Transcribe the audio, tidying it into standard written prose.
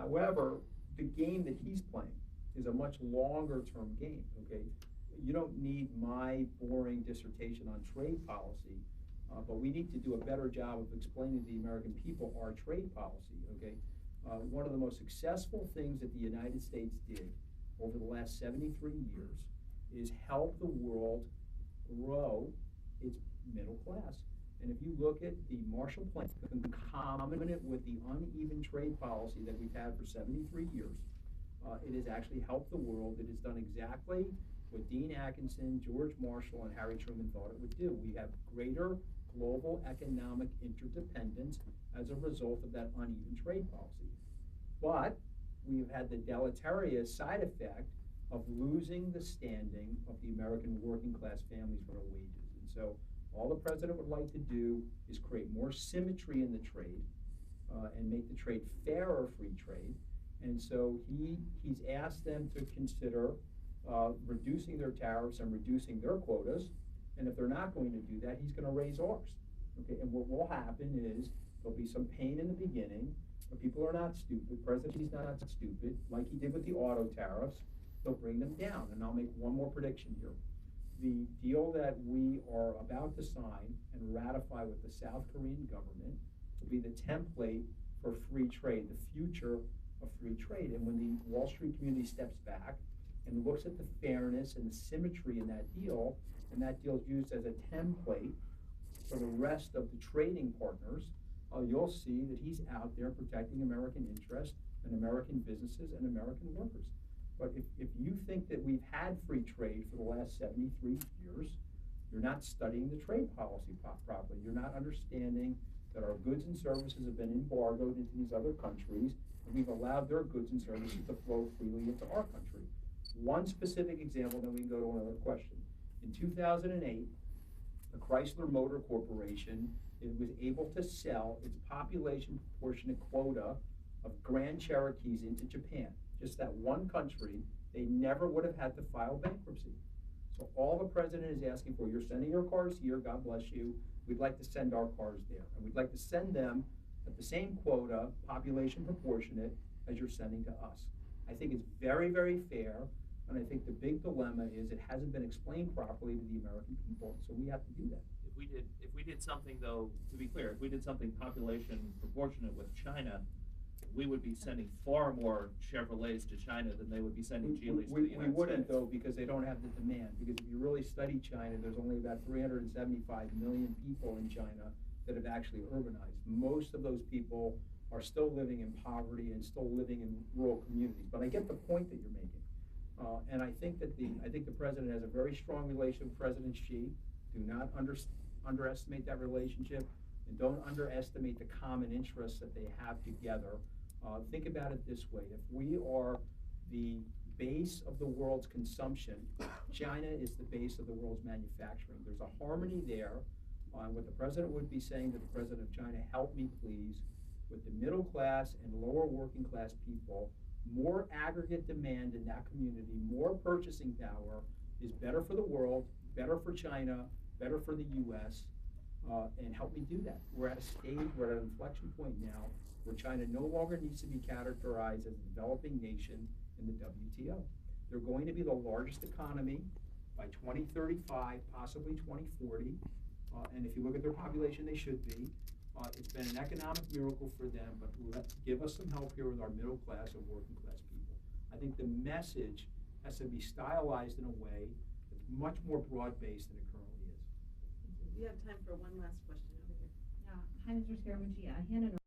However, the game that he's playing is a much longer term game, okay? You don't need my boring dissertation on trade policy, but we need to do a better job of explaining to the American people our trade policy, okay? One of the most successful things that the United States did over the last 73 years is help the world grow its middle class. And if you look at the Marshall Plan, concomitant with the uneven trade policy that we've had for 73 years, it has actually helped the world. It has done exactly what Dean Atkinson, George Marshall, and Harry Truman thought it would do. We have greater global economic interdependence as a result of that uneven trade policy. But we've had the deleterious side effect of losing the standing of the American working class families for their wages. And so all the president would like to do is create more symmetry in the trade and make the trade fairer free trade. And so he's asked them to consider reducing their tariffs and reducing their quotas. And if they're not going to do that, he's going to raise ours. Okay, and what will happen is there'll be some pain in the beginning, but people are not stupid. President's not stupid, like he did with the auto tariffs. They'll bring them down. And I'll make one more prediction here. The deal that we are about to sign and ratify with the South Korean government will be the template for free trade, the future of free trade. And when the Wall Street community steps back and looks at the fairness and the symmetry in that deal, and that deal is used as a template for the rest of the trading partners, you'll see that he's out there protecting American interests and American businesses and American workers. But if you think that we've had free trade for the last 73 years, you're not studying the trade policy properly. You're not understanding that our goods and services have been embargoed into these other countries, and we've allowed their goods and services to flow freely into our country. One specific example, then we can go to another question. In 2008, the Chrysler Motor Corporation was able to sell its population proportionate quota of Grand Cherokees into Japan. Just that one country, they never would have had to file bankruptcy. So all the president is asking for, you're sending your cars here, God bless you, we'd like to send our cars there. And we'd like to send them at the same quota, population proportionate, as you're sending to us. I think it's very, very fair, and I think the big dilemma is it hasn't been explained properly to the American people, so we have to do that. If we did something, though, to be clear, if we did something population proportionate with China, we would be sending far more Chevrolets to China than they would be sending Geelys to the United States. We wouldn't, though, because they don't have the demand. Because if you really study China, there's only about 375 million people in China that have actually urbanized. Most of those people are still living in poverty and still living in rural communities. But I get the point that you're making. And I think that the president has a very strong relationship with President Xi. Do not underestimate that relationship, and don't underestimate the common interests that they have together. Think about it this way: if we are the base of the world's consumption, China is the base of the world's manufacturing. There's a harmony there. What the president would be saying to the president of China, help me please, with the middle class and lower working class people, more aggregate demand in that community, more purchasing power is better for the world, better for China, better for the US, and help me do that. We're at a stage, we're at an inflection point now where China no longer needs to be categorized as a developing nation in the WTO. They're going to be the largest economy by 2035, possibly 2040, and if you look at their population, they should be. It's been an economic miracle for them, but give us some help here with our middle class and working class people. I think the message has to be stylized in a way that's much more broad-based than it currently is. We have time for one last question over here. Yeah. Hi, Mr. Scaramucci. Hannah